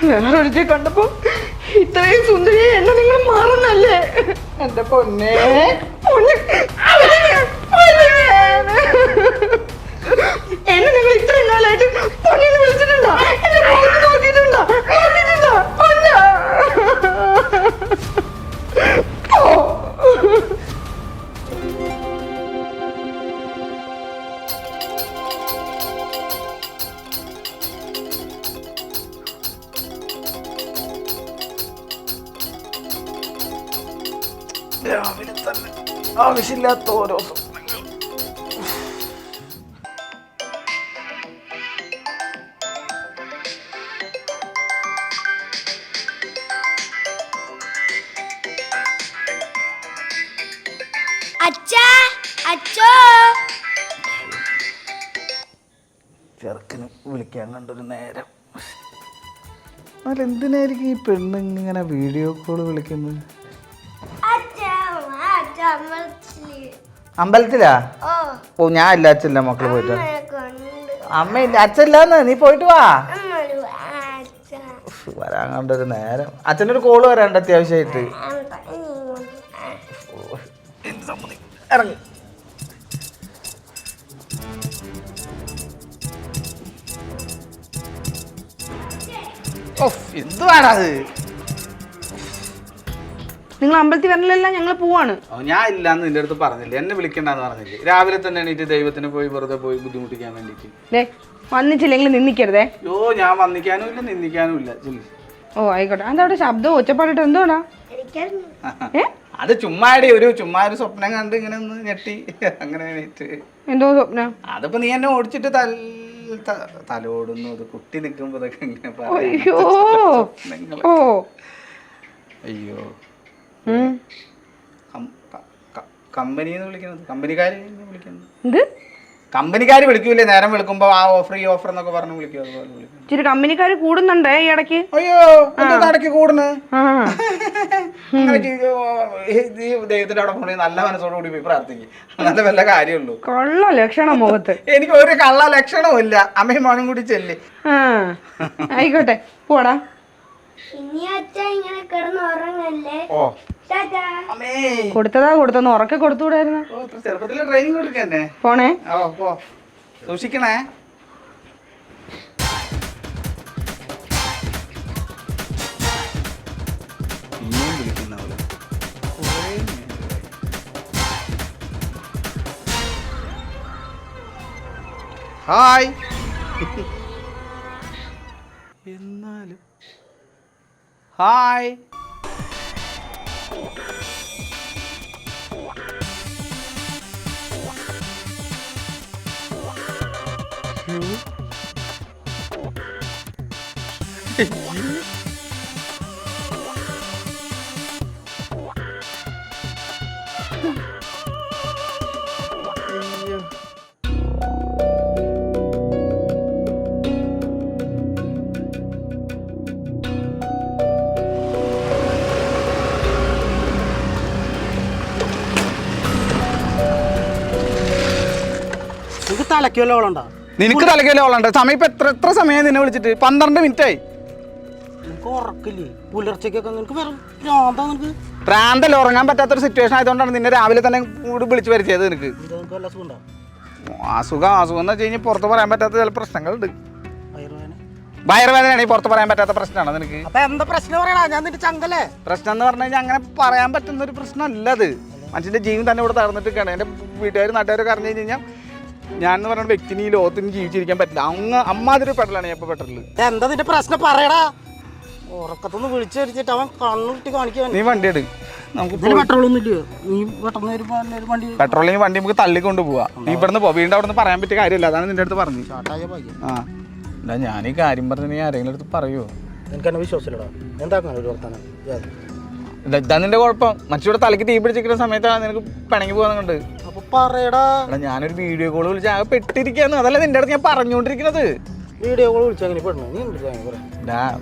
വേറൊരുത്തി കണ്ടപ്പോ ഇത്രയും സുന്ദരിയെ എന്നെ നിങ്ങൾ മാറുന്നല്ലേ? എന്റെ പൊന്നെ എന്നെ നിങ്ങൾ ഇത്രയും നാളായിട്ട് പൊന്നിന്ന് വിളിച്ചിട്ടുണ്ടോ? എന്നെ മുഖത്ത് നോക്കിയിട്ടുണ്ടോ? രാവിലെ തന്നെ ആവശ്യമില്ലാത്ത ഓരോ സ്വപ്നങ്ങൾ. ചെറുക്കന് വിളിക്കാൻ കണ്ടൊരു നേരം. അതെന്തിനായിരിക്കും ഈ പെണ്ണ് ഇങ്ങനെ വീഡിയോ കോള് വിളിക്കുന്നത്? അമ്പലത്തിലാ? ഓ ഞാൻ ഇല്ല, അച്ഛല്ല മക്കള് പോയിട്ട്. അമ്മ ഇല്ല, അച്ഛല്ലാന്ന്, നീ പോയിട്ട് വാ. വരാൻ കണ്ടൊരു നേരം. അച്ഛനൊരു കോള് വരാണ്ട് അത്യാവശ്യമായിട്ട്. ഇറങ്ങി. എന്തുവാണത്? നിങ്ങൾ അമ്പലത്തിൽ വരണില്ലല്ലോ, ഞങ്ങൾ പോവാണ്. ഞാൻ ഇല്ലാന്ന് നിന്റെ അടുത്ത് പറഞ്ഞില്ലേ, എന്നെ വിളിക്കണ്ടെന്ന് പറഞ്ഞില്ലേ? രാവിലെ തന്നെ എണീറ്റ് ദൈവത്തിന് പോയി വെറുതെ പോയി ബുദ്ധിമുട്ടിക്കാൻ വേണ്ടിട്ട്. വന്നിട്ടില്ലെങ്കിൽ നിന്നിക്കരുതേ. യോ ഞാൻ വന്നിക്കാനും ഇല്ല നിന്നിക്കാനും ഇല്ല. ഓ ആയിക്കോട്ടെ. അതവിടെ ശബ്ദം ഒച്ചപ്പാടിട്ട് എന്തോടാ? അത് ചുമ്മാടി ഒരു സ്വപ്നം കണ്ട് ഇങ്ങനെ ഒന്ന് ഞെട്ടി അങ്ങനെ എണീറ്റ്. എന്തോ സ്വപ്നം? അതിപ്പോ നീ എന്നെ ഓടിച്ചിട്ട് തലോടുന്നു, കുട്ടി നിൽക്കുമ്പോ അയ്യോ അയ്യോ കമ്പനിന്ന് വിളിക്കുന്നത്, കമ്പനിക്കാര് വിളിക്കുന്നത്. കമ്പനിക്കാര് വിളിക്കൂലേ നേരം വിളിക്കുമ്പോ? ആ ഓഫർ ഈ ഓഫർ എന്നൊക്കെ പറഞ്ഞു വിളിക്കും. ഇച്ചിരി കമ്പനിക്കാര് കൂടുന്നുണ്ടേ ഈ ഇടയ്ക്ക്. അയ്യോ ഇടയ്ക്ക് കൂടുന്നു. ദൈവത്തിന്റെ അവിടെ പോയി നല്ല മനസ്സോടുകൂടി പോയി പ്രാർത്ഥിക്കും, നല്ല വല്ല കാര്യമുള്ളൂ. കള്ള ലക്ഷണം മുഖത്ത്. എനിക്ക് ഒരു കള്ള ലക്ഷണവും ഇല്ല. അമ്മയും മോനും കൂടി ചെല്ലി. ആയിക്കോട്ടെ പോടാ. കൊടുത്തെന്ന് ഉറക്കെ കൊടുത്തുകൂടായിരുന്നു. ചെറുപ്പത്തില് ട്രെയിനിങ് കൊടുക്കന്നെ. പോണേ. സൂക്ഷിക്കണേ. ഹായ്. എന്നാലും ഹായ്. നിനക്ക് തലക്കല്ലോ ഓളുണ്ട്. സമയം ഇപ്പൊ എത്ര സമയം നിന്നെ വിളിച്ചിട്ട്? 12 മിനിറ്റായി. പ്രാന്തല്ല, ഉറങ്ങാൻ പറ്റാത്തൊരു സിറ്റുവേഷൻ ആയതുകൊണ്ടാണ് നിന്നെ രാവിലെ തന്നെ വിളിച്ചു വരുത്തിയത്. നിനക്ക് അസുഖം എന്ന് വെച്ച് കഴിഞ്ഞാൽ പുറത്ത് പറയാൻ പറ്റാത്ത ചില പ്രശ്നങ്ങളുണ്ട്. വയറുവേദനയാണ് ഈ പുറത്ത് പറയാൻ പറ്റാത്ത പ്രശ്നമാണ് നിനക്ക്. പ്രശ്നം എന്ന് പറഞ്ഞു കഴിഞ്ഞാൽ അങ്ങനെ പറയാൻ പറ്റുന്ന ഒരു പ്രശ്നമല്ല അത്. മനുഷ്യന്റെ ജീവൻ തന്നെ ഇവിടെ തകർന്നിട്ടൊക്കെയാണ്. എൻ്റെ വീട്ടുകാരും നാട്ടുകാരൊക്കെ അറിഞ്ഞു കഴിഞ്ഞാൽ ഞാൻ എന്ന് പറയുന്ന വ്യക്തിന് ഈ ലോകത്തിന് ജീവിച്ചിരിക്കാൻ പറ്റില്ല. അമ്മാതിരി പെട്ടലാണ് ഞാൻ ഇപ്പൊ പെട്ടിട്ടുള്ളത്. എന്താ നിന്റെ പ്രശ്നം പറയടാ? ഉറക്കത്തൊന്ന് വിളിച്ചു വരിച്ചിട്ട് അവൻ കണ്ണുട്ടി കാണിക്കാൻ. നീ വണ്ടി എടുക്ക്. നമുക്ക് പെട്രോളൊന്നും ഇല്ലയോ? നീ പെട്രോളിന് വണ്ടി നമുക്ക് തള്ളിക്കൊണ്ട് പോവാ. നീ ഇവിടുന്ന് പോ. വീണ്ടും അവിടെ നിന്ന് പറയാൻ പറ്റിയ കാര്യമില്ല. അതാണ് നിന്റെ അടുത്ത് പറഞ്ഞു. ആ ഞാൻ ഈ കാര്യം പറഞ്ഞ നീ ആരെങ്കിലും അടുത്ത് പറയുമോ? എനിക്ക് എന്നെ വിശ്വാസമില്ലടാ. എന്താ ഒരു വർത്താനം? ഇതാ നിന്റെ കുഴപ്പം. മനുഷ്യരുടെ തലയ്ക്ക് തീ പിടിച്ചിരിക്കുന്ന സമയത്താണ് നിനക്ക് പിണങ്ങി പോകുന്നുണ്ട്. അപ്പൊ പറയടാ. ഞാനൊരു വീഡിയോ കോൾ വിളിച്ച് ആകെ പെട്ടിരിക്കാന്ന്. അതല്ല നിന്റെ അടുത്ത് ഞാൻ പറഞ്ഞുകൊണ്ടിരിക്കുന്നത്. വീഡിയോ കോൾ വിളിച്ചാൽ അങ്ങനെ പെടണം. നീ എന്തിനാ അങ്ങനെ പറയാം?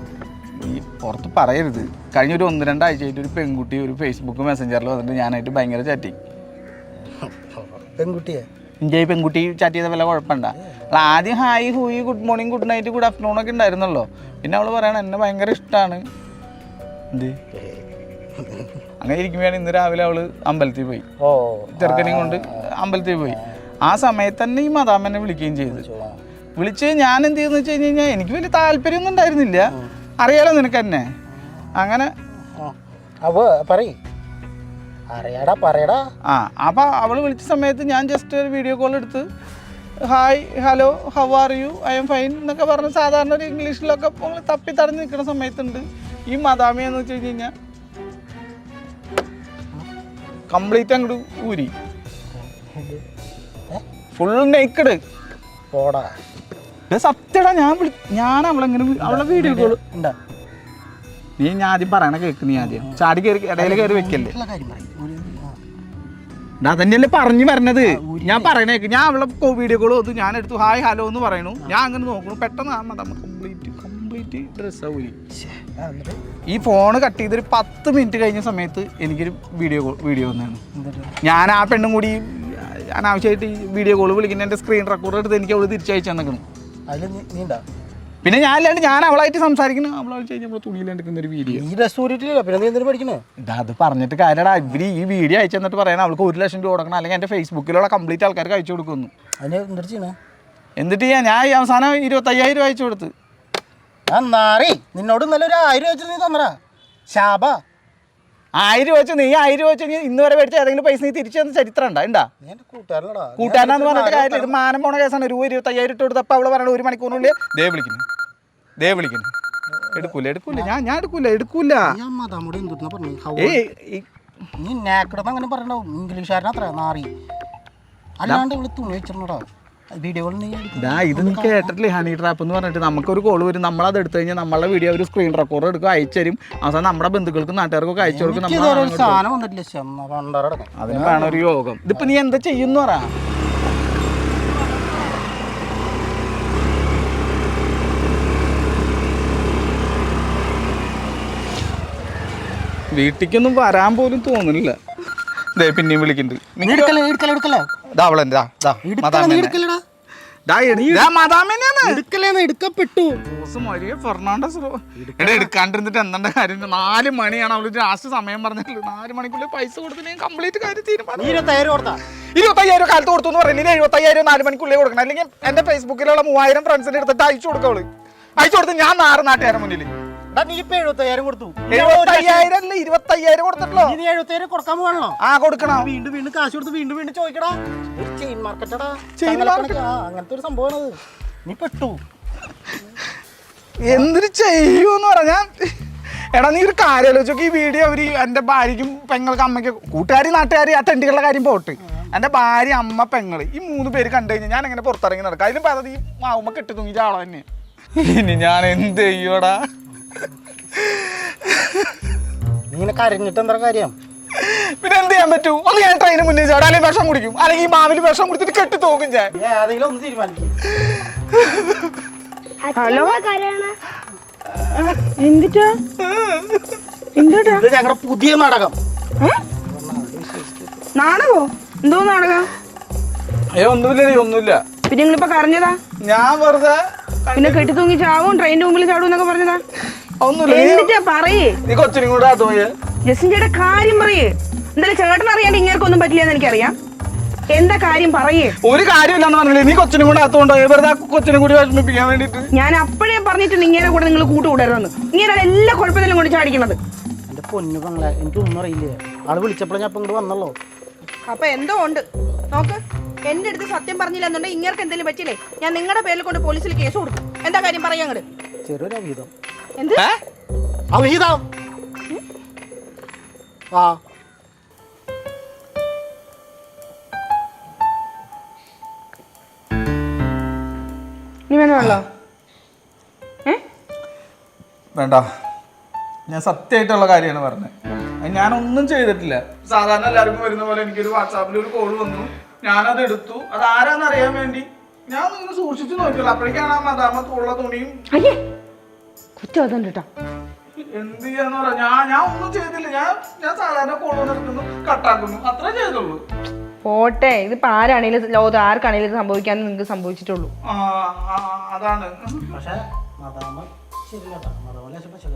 ഈ പുറത്ത് പറയരുത്. കഴിഞ്ഞ ഒരു 1-2 ആഴ്ചയായിട്ട് ഒരു പെൺകുട്ടി ഒരു ഫേസ്ബുക്ക് മെസ്സഞ്ചറിൽ വന്നിട്ട് ഞാനായിട്ട് ഭയങ്കര ചാറ്റിങ്. പെൺകുട്ടിയെ എൻ്റെ ഈ പെൺകുട്ടി ചാറ്റ് ചെയ്ത വല്ല കുഴപ്പമുണ്ടാ? അല്ല, ആദ്യം ഹായ് ഹൂയി good morning good night good afternoon ഒക്കെ ഉണ്ടായിരുന്നല്ലോ. പിന്നെ അവൾ പറയണ എന്നെ ഭയങ്കര ഇഷ്ടമാണ്. എന്ത് അങ്ങനെ ഇരിക്കുമ്പോഴാണ് ഇന്ന് രാവിലെ അവള് അമ്പലത്തിൽ പോയി, ചെറുക്കനെയും കൊണ്ട് അമ്പലത്തിൽ പോയി. ആ സമയത്ത് തന്നെ ഈ മദാം എന്നെ വിളിക്കുകയും ചെയ്തു. വിളിച്ച് ഞാൻ എന്ത് ചെയ്തെന്ന് വെച്ച് കഴിഞ്ഞ് കഴിഞ്ഞാൽ എനിക്ക് വലിയ താല്പര്യമൊന്നും ഉണ്ടായിരുന്നില്ല, അറിയാലോ നിനക്ക് എന്നെ. അങ്ങനെ അപ്പം അവൾ വിളിച്ച സമയത്ത് ഞാൻ ജസ്റ്റ് ഒരു വീഡിയോ കോൾ എടുത്ത് hi hello how are U I am fine എന്നൊക്കെ പറഞ്ഞ് സാധാരണ ഒരു ഇംഗ്ലീഷിലൊക്കെ തപ്പി തടഞ്ഞ് നിൽക്കുന്ന സമയത്തുണ്ട് ഈ മദാമിയെന്ന് വെച്ച് കഴിഞ്ഞ് കഴിഞ്ഞാൽ കംപ്ലീറ്റ് അങ്ങോട്ട് ഊരി ഫുൾ നേക്കഡ്. സത്യടാ, ഞാൻ അവളെ വീഡിയോ കോൾ ഉണ്ടാ. നീ ഞാൻ ആദ്യം പറയണ കേക്ക്. നീ ആദ്യം ചാടി കയറി ഇടയിൽ കയറി വെക്കല്ലേ. അതന്നെയല്ലേ പറഞ്ഞു വരണത്. ഞാൻ പറയണേക്ക് ഞാൻ അവളെ വീഡിയോ കോൾ വന്നു, ഞാൻ എടുത്തു ഹായ് ഹലോ എന്ന് പറയണു. ഞാൻ അങ്ങനെ നോക്കണു, പെട്ടെന്ന് കംപ്ലീറ്റ് ഡ്രസ്സാ ഊരി. ഈ ഫോണ് കട്ട് ചെയ്തൊരു 10 മിനിറ്റ് കഴിഞ്ഞ സമയത്ത് എനിക്കൊരു വീഡിയോ വന്നതാണ്. ഞാൻ ആ പെണ്ണും കൂടി അനാവശ്യമായിട്ട് ഈ വീഡിയോ കോൾ വിളിക്കുന്ന എൻ്റെ സ്ക്രീൻ റെക്കോർഡ് എടുത്ത് എനിക്ക് അവള് തിരിച്ചയച്ചു തന്നിക്കണം. പിന്നെ ഞാൻ അല്ലാണ്ട് ഞാൻ അവളായിട്ട് സംസാരിക്കുന്നു, അവളായിട്ട് കഴിഞ്ഞപ്പോൾ തുണിയിലെടുക്കുന്ന ഒരു വീഡിയോ. അത് പറഞ്ഞിട്ട് കാര്യടാ, ഇവര് ഈ വീഡിയോ അയച്ചു തന്നിട്ട് പറയണം അവൾക്ക് 1 ലക്ഷം രൂപ കൊടുക്കണം, അല്ലെങ്കിൽ എൻ്റെ ഫേസ്ബുക്കിലുള്ള കംപ്ലീറ്റ് ആൾക്കാർക്ക് അയച്ചു കൊടുക്കുന്നു. എന്നിട്ട് ചെയ്യാൻ ഞാൻ ഈ അവസാനം 25,000 രൂപ അയച്ചു കൊടുത്ത്. നിന്നോട് ഇന്നലെ ഒരു 1000 രൂപ നീ തന്നടാ ശാപ. 1000 രൂപ വെച്ച് നീ 1000 രൂപ വെച്ച് ഇന്ന് വരെ മേടിച്ച ഏതെങ്കിലും പൈസ നീ തിരിച്ചു തന്ന ചരിത്രം ഉണ്ടാ? കൂട്ടുകാരനാന്ന് പറഞ്ഞിട്ട് കാര്യമില്ല. ഇത് മാനം പോണ കേസാണ്. 25,000 ഇട്ട് കൊടുത്തപ്പോൾ അവള് പറയണ 1 മണിക്കൂറിനുള്ളിൽ ദേ വിളിക്കുന്നു. എടുക്കൂല ഞാൻ എടുക്കൂല. അങ്ങനെ പറഞ്ഞോ ഇംഗ്ലീഷുകാരനത്ര നാറി അല്ലാണ്ട് ഇവിടെ തുണി വെച്ചിട്ടുണ്ടോ വീഡിയോ. ഇത് നീ കേട്ടിട്ടില്ലേ ഹണി ട്രാപ്പ് എന്ന് പറഞ്ഞിട്ട്? നമുക്കൊരു കോൾ വരും, നമ്മളത് എടുത്തു കഴിഞ്ഞാൽ നമ്മളെ വീഡിയോ ഒരു സ്ക്രീൻ റെക്കോർഡ് എടുക്കും, അയച്ചു തരും. അവസാനം നമ്മുടെ ബന്ധുക്കൾക്കും നാട്ടുകാർക്കൊക്കെ അയച്ചു കൊടുക്കും. അതിന് വേണം ഒരു യോഗം. ഇതിപ്പോ നീ എന്താ ചെയ്യുന്നു പറ? വീട്ടിലേക്കൊന്നും വരാൻ പോലും തോന്നുന്നില്ല. പിന്നെയും വിളിക്കുന്നുണ്ട്. എടുക്കാണ്ടിരുന്നിട്ട് എന്താ കാര്യം? 4 മണിയാണ് അവള് ലാസ്റ്റ് സമയം പറഞ്ഞിട്ടുള്ളൂ. 4 മണിക്കുള്ളിൽ പൈസ കൊടുത്തില്ലെങ്കിൽ കംപ്ലീറ്റ് കാര്യം തീരുമാനം. 25,000 കാലത്ത് കൊടുത്തു എന്ന് പറയുന്നത് 75,000 4 മണിക്കുള്ളിൽ കൊടുക്കണം. അല്ലെങ്കിൽ എന്റെ ഫേസ്ബുക്കിലുള്ള 3000 ഫ്രണ്ട്സിന്റെ എടുത്തിട്ട് അയച്ചു കൊടുക്കവള്. അയച്ചു കൊടുത്ത് ഞാൻ 6 നാട്ടുകാരുടെ മുന്നിൽ നീ ഇപ്പൊ 70,000 കൊടുത്തു. 75,000 അല്ല 25,000 കൊടുത്തിട്ടുള്ളൂ. 70,000 കൊടുക്കാൻ പോകണോ? ആ കൊടുക്കണം. വീണ്ടും കാശ് കൊടുത്ത് വീണ്ടും ചോദിക്കടാ. ചെയിൻ മാർക്കറ്റടാ, അങ്ങനത്തെ ഒരു സംഭവമാണ്. നീ പെട്ടു. എന്തൊരു ചെയ്യൂന്ന് പറഞ്ഞാ എടാ, നീ ഒരു കാര്യം ആലോചിച്ചോക്ക്. ഈ വീഡിയോ അവര് എൻ്റെ ഭാര്യയ്ക്കും പെങ്ങൾക്ക് അമ്മയ്ക്കും കൂട്ടുകാരി നാട്ടുകാരി ആ തെണ്ടികളുടെ കാര്യം പോട്ട്, എൻ്റെ ഭാര്യ അമ്മ പെങ്ങള് ഈ 3 പേര് കണ്ടു കഴിഞ്ഞാൽ ഞാൻ എങ്ങനെ പുറത്തിറങ്ങി നടക്കാം? അതിലും പദ്ധതി ഈ മാവുമ്മ കെട്ടി തൂങ്ങിച്ച ആളോ തന്നെ. ഇനി ഞാൻ എന്ത് ചെയ്യൂടാ? നീ കരഞ്ഞിട്ട് എന്താ കാര്യം? പിന്നെ എന്ത് ചെയ്യാൻ പറ്റൂ? ഒന്ന് ഞാൻ ട്രെയിന് മുന്നിൽ ചാടും, അല്ലെങ്കിൽ വിഷം കുടിക്കും, അല്ലെങ്കിൽ ഈ മാവില് വിഷം കുടിച്ചിട്ട് കെട്ടി തൂക്കും ഞാൻ. ഹലോ, എന്തിട്ടാ ഞങ്ങളുടെ പുതിയ നാടകം. നാടകോ? എന്തോ നാടകം? ഒന്നുമില്ല. പിന്നെ നിങ്ങളിപ്പോ കരഞ്ഞതാ? ഞാൻ വെറുതെ പിന്നെ കെട്ടി തൂങ്ങി ചാവും, ട്രെയിനിന്റെ മുമ്പിൽ ചാടും എന്നൊക്കെ പറഞ്ഞതാ. ഒന്നുമില്ല. പറയേ, നീ കൊച്ചിനും കൂടെ ജസിന്റെ കാര്യം പറയേ. എന്തായാലും ചേട്ടൻ അറിയാണ്ട് ഇങ്ങേർക്കൊന്നും പറ്റില്ല എന്ന് എനിക്കറിയാം. എന്താ കാര്യം പറയേ. ഒരു കാര്യമില്ലാന്ന് പറഞ്ഞില്ലേ? നീ കൊച്ചിനും കൂടെ അകത്തോണ്ടോ? വെറുതെ കൊച്ചിനും കൂടി വിഷമിപ്പിക്കാൻ വേണ്ടിട്ട് ഞാൻ അപ്പോഴേ പറഞ്ഞിട്ടുണ്ട് ഇങ്ങനെ കൂടെ നിങ്ങൾ കൂട്ടുകൂടരുതെന്ന്. ഇങ്ങനെ എല്ലാ കുഴപ്പത്തിലും കൊണ്ട് ചാടിക്കണത്. എന്റെ പൊന്നു പെങ്ങളെ, എനിക്കൊന്നും അറിയില്ലേ. ആള് വിളിച്ചപ്പോഴേ ഞാൻ ഇങ്ങോട്ട് വന്നല്ലോ. അപ്പൊ എന്തോ ഉണ്ട് നോക്ക്. എന്റെ അടുത്ത് സത്യം പറഞ്ഞില്ല എന്നുണ്ടെങ്കിൽ ഇങ്ങനെ എന്തെങ്കിലും പറ്റില്ലേ, ഞാൻ നിങ്ങളുടെ പേരിൽ കൊണ്ട് പോലീസിൽ കേസ് കൊടുക്കും. എന്താ കാര്യം പറയാ? അങ്ങോട്ട് ചെറിയൊരു അവിഹിതം. എന്ത് അവിഹിതം? ആ നീ വേണമല്ലോ? വേണ്ട, ഞാൻ സത്യമായിട്ടുള്ള കാര്യമാണ് പറഞ്ഞത്. ഞാനൊന്നും ചെയ്തിട്ടില്ല. സാധാരണ എല്ലാവർക്കും വരുന്ന പോലെ എനിക്കൊരു വാട്സാപ്പിൽ ഒരു കോൾ വന്നു, ഞാനത് എടുത്തു. അത് ആരാന്ന് അറിയാൻ വേണ്ടി ഞാൻ നിങ്ങൾ സൂക്ഷിച്ചു നോക്കിയല്ലോ, അപ്പോഴേക്കാണ് ആ മദാമത്തുള്ള തുണിയും. അയ്യേ കുറ്റം അതുണ്ട് കേട്ടോ. എന്ത് ചെയ്യാന്ന് പറയാ, ഞാൻ ഒന്നും ചെയ്തില്ല. ഞാൻ സാധാരണ കോള് നിർത്തുന്നു, കട്ടാക്കുന്നു, അത്രേ ചെയ്തുള്ളൂ. പോട്ടെ, ഇതിപ്പോ ആരാണേലും ലോകത്ത് ആർക്കാണേലും ഇത് സംഭവിക്കാന്ന് നിങ്ങൾക്ക് സംഭവിച്ചിട്ടുള്ളൂ. അതാണ്. പക്ഷെ മദാമ ശരിയല്ല, മദാമ ലേശം പശക.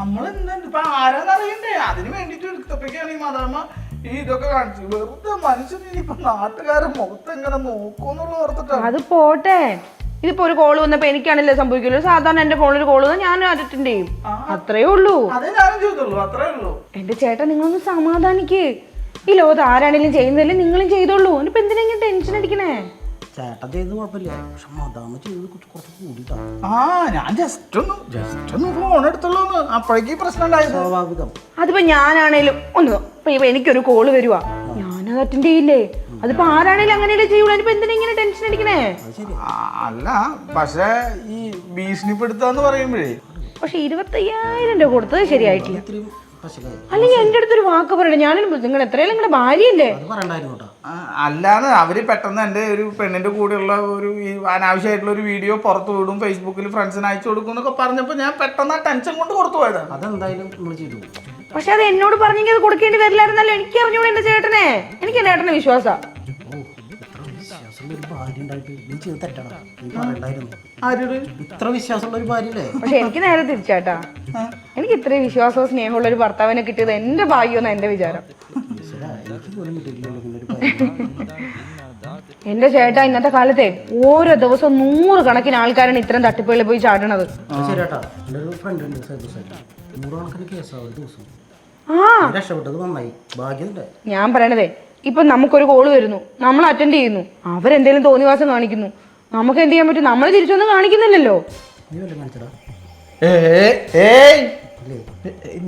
നമ്മളെന്താ ഇപ്പൊ ആരാന്നറിയണ്ടേ, അതിന് വേണ്ടിട്ട് എടുത്തപ്പോഴേക്കാണ് ഈ മദാമ ഈ ഇതൊക്കെ കാണിച്ചു. വെറുതെ മനുഷ്യന് ഇനിയിപ്പൊ നാട്ടുകാരെ മുഖത്ത് എങ്ങനെ നോക്കൂന്നുള്ള ഓർത്തിട്ടാണ്. അത് പോട്ടെ, ഇതിപ്പോ ഒരു കോള് വന്നപ്പോ എനിക്കാണല്ലേ സംഭവിക്കുള്ളൂ. സാധാരണ എന്റെ ഫോണിൽ കോള് വന്നാൽ ഞാൻ അറ്റൻഡ് ചെയ്യും, അത്രേ ഉള്ളൂ. അതേ ഞാനും ചെയ്തുള്ളൂ, അത്രേ ഉള്ളൂ. എന്റെ ചേട്ടാ നിങ്ങളൊന്ന് സമാധാനിക്ക്. ഈ ലോകത്ത് ആരാണെങ്കിലും ചെയ്യുന്നതല്ലേ നിങ്ങളും ചെയ്തോളൂ. ഇനിയിപ്പോ എന്തിനാ ഇങ്ങനെ ടെൻഷൻ അടിക്കണേ? ചേട്ടൻ ചെയ്ത് കുഴപ്പമില്ല, പക്ഷെ മദാമ ചെയ്ത് കുറച്ച് കൂടിട്ടാ. ഞാൻ ജസ്റ്റ് ഒന്ന് ഫോൺ എടുത്തുള്ളൂ, അപ്പോഴേക്ക് പ്രശ്നം ഉണ്ടായത്. സ്വാഭാവികം. അതിപ്പോ ഞാനാണേലും ഇപ്പൊ എനിക്കൊരു കോള് വരുവാ, ഞാനത് അറ്റൻഡ് ചെയ്യില്ലേ? അതിപ്പോ ആരാണേലും അങ്ങനെയല്ലേ ചെയ്യൂല. ഇനിയിപ്പോ എന്തിനാ ഇങ്ങനെ ടെൻഷൻ അടിക്കണേ? അല്ല, പക്ഷെ ഈ ഭീഷണിപ്പെടുത്താന്ന് പറയുമ്പോഴേ, പക്ഷെ 25,000 രൂപ കൊടുത്തത് ശരിയായിട്ടില്ല. അല്ലെങ്കിൽ എന്റെ അടുത്തൊരു വാക്ക് പറയണേ, ഞാനും നിങ്ങൾ എത്രയും നിങ്ങളുടെ ഭാര്യയല്ലേ. അല്ലാതെ അവര് പെട്ടെന്ന് എന്റെ ഒരു പെണ്ണിന്റെ കൂടെയുള്ള ഒരു അനാവശ്യമായിട്ടുള്ള ഒരു വീഡിയോ പുറത്തു വിടും, ഫേസ്ബുക്കിൽ ഫ്രണ്ട്സിന് അയച്ചു കൊടുക്കും എന്നൊക്കെ പറഞ്ഞപ്പോ ഞാൻ പെട്ടെന്ന് ആ ടെൻഷൻ കൊണ്ട് കൊടുത്തു പോയതാണ്. അതെന്തായാലും നമ്മൾ ചെയ്തു. പക്ഷെ അത് എന്നോട് പറഞ്ഞെങ്കിൽ അത് കൊടുക്കേണ്ടി വരില്ലായിരുന്നല്ലോ. എനിക്ക് അറിഞ്ഞൂടെ എന്റെ ചേട്ടനെ, എനിക്ക് എന്റെ ചേട്ടനെ വിശ്വാസം. ഇത്ര വിശ്വാസമുള്ള ഒരു ഭാര്യല്ലേ? പക്ഷെ എനിക്ക് നേരെ തിരിച്ചാട്ടാ, എനിക്ക് ഇത്രയും വിശ്വാസവും സ്നേഹമുള്ള ഒരു ഭർത്താവിനെ കിട്ടിയത് എന്റെ ഭാഗ്യമെന്നാ എന്റെ വിചാരം. എന്റെ ചേട്ടാ, ഇന്നത്തെ കാലത്തെ ഓരോ ദിവസവും 100 കണക്കിന് ആൾക്കാരാണ് ഇത്തരം തട്ടിപ്പുകളിൽ പോയി ചാടണത്. ഞാൻ പറയണതേ, ഇപ്പൊ നമുക്കൊരു കോള് വരുന്നു, നമ്മൾ അറ്റൻഡ് ചെയ്യുന്നു, അവരെന്തേലും തോന്നിവാസം കാണിക്കുന്നു, നമുക്ക് എന്ത് ചെയ്യാൻ പറ്റും? നമ്മൾ തിരിച്ചൊന്നും കാണിക്കുന്നില്ലല്ലോ.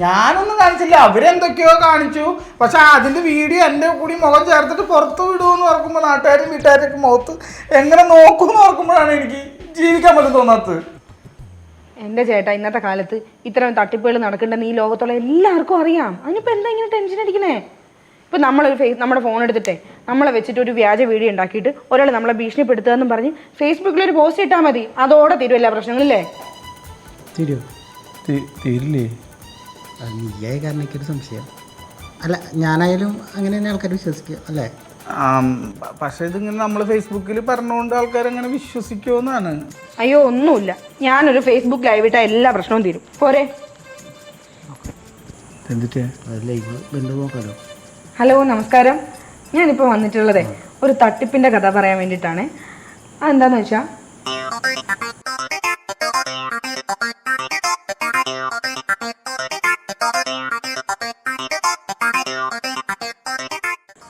ഞാനൊന്നും കാണിച്ചില്ല, അവരെന്തൊക്കെയോ കാണിച്ചു. പക്ഷെ അതിന്റെ വീഡിയോ എന്റെ കൂടി മുഖം ചേർത്തിട്ട് പുറത്ത് വിടുമെന്ന് ഓർക്കുമ്പോ നാട്ടുകാരും വീട്ടുകാരൊക്കെ മുഖത്ത് എങ്ങനെ നോക്കുമെന്ന് ഓർക്കുമ്പോഴാണ് എനിക്ക് ജീവിക്കാൻ പറ്റും തോന്നാത്തത്. എന്റെ ചേട്ടാ, ഇന്നത്തെ കാലത്ത് ഇത്തരം തട്ടിപ്പുകൾ നടക്കണ്ടെന്ന് ഈ ലോകത്തുള്ള എല്ലാവർക്കും അറിയാം. അതിനിപ്പോ എന്താ ഇങ്ങനെ ടെൻഷൻ അടിക്കണേ? ഇപ്പൊ നമ്മുടെ ഫോൺ എടുത്തിട്ടേ നമ്മളെ വെച്ചിട്ട് ഒരു വ്യാജ വീഡിയോ ഉണ്ടാക്കിയിട്ട് ഒരാൾ നമ്മളെ ഭീഷണിപ്പെടുത്തുകയെന്നും പറഞ്ഞ് ഫേസ്ബുക്കിൽ ഒരു പോസ്റ്റ് ഇട്ടാൽ മതി, അതോടെ തീരും എല്ലാ പ്രശ്നങ്ങളില്ലേ? തീരില്ലേ? നീയായ കാരണം എനിക്കൊരു സംശയം. അല്ല, ഞാനായാലും അങ്ങനെ തന്നെ ആൾക്കാർ വിശ്വസിക്കുക അല്ലേ? പക്ഷെ ഇതിങ്ങനെ നമ്മൾ ഫേസ്ബുക്കിൽ പറഞ്ഞുകൊണ്ട് ആൾക്കാരങ്ങനെ വിശ്വസിക്കുമെന്നാണ്. അയ്യോ ഒന്നുമില്ല, ഞാനൊരു ഫേസ്ബുക്ക് ലൈവ് ഇട്ടാൽ എല്ലാ പ്രശ്നവും തീരും. പോരെ? ഹലോ, നമസ്കാരം. ഞാനിപ്പോൾ വന്നിട്ടുള്ളതേ ഒരു തട്ടിപ്പിന്റെ കഥ പറയാൻ വേണ്ടിയിട്ടാണ്. അതെന്താന്ന് വെച്ചാൽ,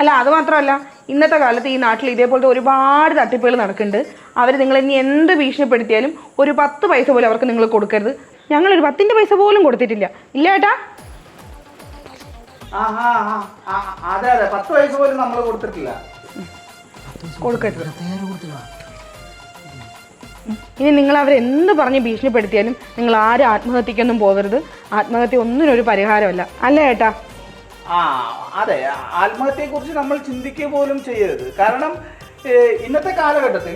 അല്ല അത് മാത്രമല്ല, ഇന്നത്തെ കാലത്ത് ഈ നാട്ടിൽ ഇതേപോലത്തെ ഒരുപാട് തട്ടിപ്പുകൾ നടക്കുന്നുണ്ട്. അവർ നിങ്ങൾ ഇനി എന്ത് ഭീഷണിപ്പെടുത്തിയാലും ഒരു 10 പൈസ പോലും അവർക്ക് നിങ്ങൾ കൊടുക്കരുത്. ഞങ്ങളൊരു 10ന്റെ പൈസ പോലും കൊടുത്തിട്ടില്ല. ഇല്ല ഏട്ടാ? അതെ, 10 പൈസ പോലും നമ്മൾ കൊടുത്തിട്ടില്ല, കൊടുക്കരുത്. ഇനി നിങ്ങൾ അവരെന്ത് പറഞ്ഞ് ഭീഷണിപ്പെടുത്തിയാലും നിങ്ങൾ ആരും ആത്മഹത്യക്കൊന്നും പോകരുത്. ആത്മഹത്യ ഒന്നിനൊരു പരിഹാരമല്ല, അല്ലേ ഏട്ടാ? അതെ, ആത്മഹത്യയെ കുറിച്ച് നമ്മൾ ചിന്തിക്കുക പോലും ചെയ്യരുത്. കാരണം ഇന്നത്തെ കാലഘട്ടത്തിൽ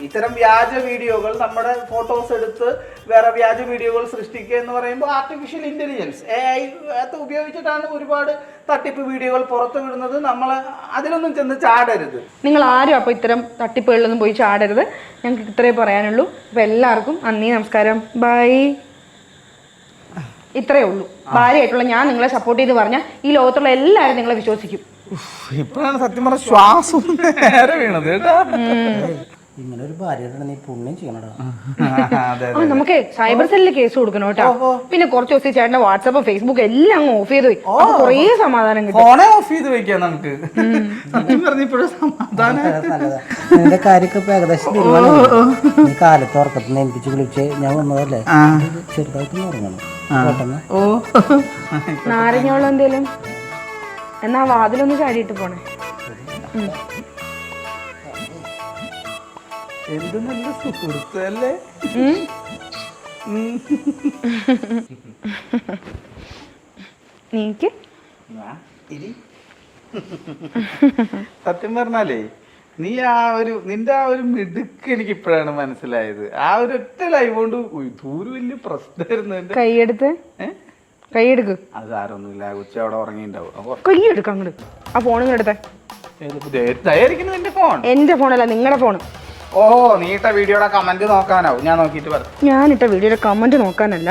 ഇത്തരം വ്യാജ വീഡിയോകൾ, നമ്മുടെ ഫോട്ടോസ് എടുത്ത് വേറെ വ്യാജ വീഡിയോകൾ സൃഷ്ടിക്കുക എന്ന് പറയുമ്പോൾ ആർട്ടിഫിഷ്യൽ ഇന്റലിജൻസ് AI ഉപയോഗിച്ചിട്ടാണ് ഒരുപാട് തട്ടിപ്പ് വീഡിയോകൾ പുറത്തു വിടുന്നത്. നമ്മൾ അതിലൊന്നും ചെന്ന് ചാടരുത്. നിങ്ങൾ ആരും അപ്പോൾ ഇത്തരം തട്ടിപ്പുകളിലൊന്നും പോയി ചാടരുത്. ഞങ്ങൾക്ക് ഇത്രേ പറയാനുള്ളൂ. അപ്പോൾ എല്ലാവർക്കും നന്ദി, നമസ്കാരം, ബൈ. ഇത്രയേ ഉള്ളൂ. ഭാര്യയായിട്ടുള്ള ഞാൻ നിങ്ങളെ സപ്പോർട്ട് ചെയ്ത് പറഞ്ഞാൽ ഈ ലോകത്തുള്ള എല്ലാവരും നിങ്ങളെ വിശ്വസിക്കും. ഇപ്പോഴാണ് സത്യം പറഞ്ഞ ശ്വാസം നേരെ വീണത് കേട്ടോ. ഇങ്ങനെ ഒരു ഭാര്യയുടെ നീ പുണ്യം ചെയ്യണടാ. നമുക്ക് സൈബർ സെല്ലിൽ കേസ് കൊടുക്കണം കേട്ടോ. പിന്നെ കുറച്ച് ദിവസം ചേട്ടന്റെ വാട്സാപ്പ് ഫേസ്ബുക്ക് എല്ലാം അങ്ങ് ഓഫ് ചെയ്ത് പോയി. കുറേ സമാധാനം കിട്ടും. ഫോണെ ഓഫ് ചെയ്ത് വെക്കാം നമുക്ക്. സത്യം പറഞ്ഞ ഇപ്പോഴും സമാധാനം. നിന്റെ കാര്യമൊക്കെ ഇപ്പൊ ഏകദേശം തീരുമാനം. നീ കാലത്ത് ഉറക്കത്തിന് എനിക്ക് വിളിച്ച് ഞാൻ വന്നതല്ലേ, ചെറുതായിട്ട് ഉറങ്ങണം. നാരങ്ങോളം എന്തേലും എന്നാ വാതിലൊന്ന് ചാടിയിട്ട് പോണേ. എന്ത് നല്ല സുഹൃത്തല്ലേ. നീക്ക് സത്യം പറഞ്ഞാലേ നീ നിന്റെ ആ ഒരു മിടുക്ക് എനിക്ക് ഇപ്പോഴാണ് മനസ്സിലായത്. ആ ഒരു ഒറ്റ ലൈവ് കൊണ്ട് ദൂരം വലിയ പ്രശ്നമായിരുന്നു എന്റെ. കൈയെടുക്ക്. അത് ആരൊന്നുമില്ല, ഉച്ച അവിടെ ഉറങ്ങിണ്ടാവും. കൈയെടുക്ക അങ്ങോട്ട്. ആ ഫോൺ ഇങ്ങനെ എടുത്തേ. നിന്റെ ഫോൺ? എന്റെ ഫോണല്ല, നിങ്ങളുടെ ഫോൺ. ഓ, നീട്ട വീഡിയോയുടെ കമന്റ് നോക്കാനാവും. ഞാൻ നോക്കിട്ട് പറയാം. ഞാനിട്ട വീഡിയോയുടെ കമന്റ് നോക്കാനല്ല,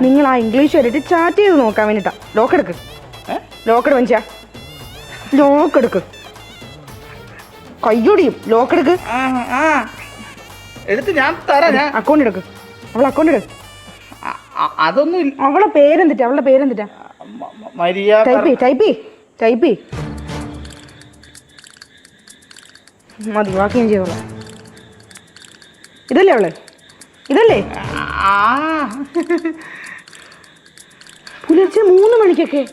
നിങ്ങൾ ആ ഇംഗ്ലീഷ് വരെയിട്ട് ചാറ്റ് ചെയ്ത് നോക്കാൻ വേണ്ടിട്ടാ. ലോക്കെടുക്ക്. ലോക്കെടു മനുഷ്യ, ലോക്കെടുക്ക്. കയ്യൊടിയും. ലോക്കെടുക്ക്. എടുത്ത് ഞാൻ തരാം. ഞാൻ അക്കൗണ്ട് എടുക്ക്. അവളെ അക്കൗണ്ട് എടുക്ക്. അതൊന്നും അവളെ പേരെന്തിട്ടാ? അവളുടെ പേരെന്തിട്ടാ? ടൈപ്പ് മതി, ബാക്കി ഞാൻ ചെയ്തോളാം. ഇതല്ലേ അവള്? ഇതല്ലേ? പുലർച്ചെ 3 മണിക്കൊക്കെ?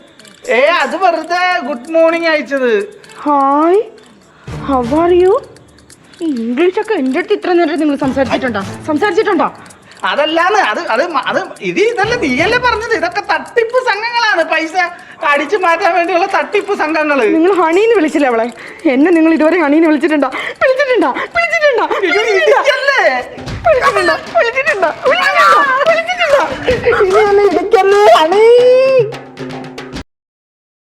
അത് വെറുതെ ഗുഡ് മോർണിംഗ് അയച്ചത്. Hi, how are you? ഇംഗ്ലീഷൊക്കെ എൻ്റെ അടുത്ത് ഇത്ര നേരം നിങ്ങൾ സംസാരിച്ചിട്ടുണ്ടോ? അതല്ലാന്ന് ഇതല്ല, നീയല്ലേ പറഞ്ഞത്. ഇതൊക്കെ തട്ടിപ്പ് സംഘങ്ങളാണ്, പൈസ അടിച്ചു മാറ്റാൻ വേണ്ടിയുള്ള തട്ടിപ്പ് സംഘങ്ങള്. നിങ്ങൾ ഹണീന്ന് വിളിച്ചില്ല അവളെ? എന്നെ നിങ്ങൾ ഇതുവരെ ഹണീന്ന് വിളിച്ചിട്ടുണ്ടോ? ഇനി എന്നെ ഇടിക്കല്ലേ ഹണീ?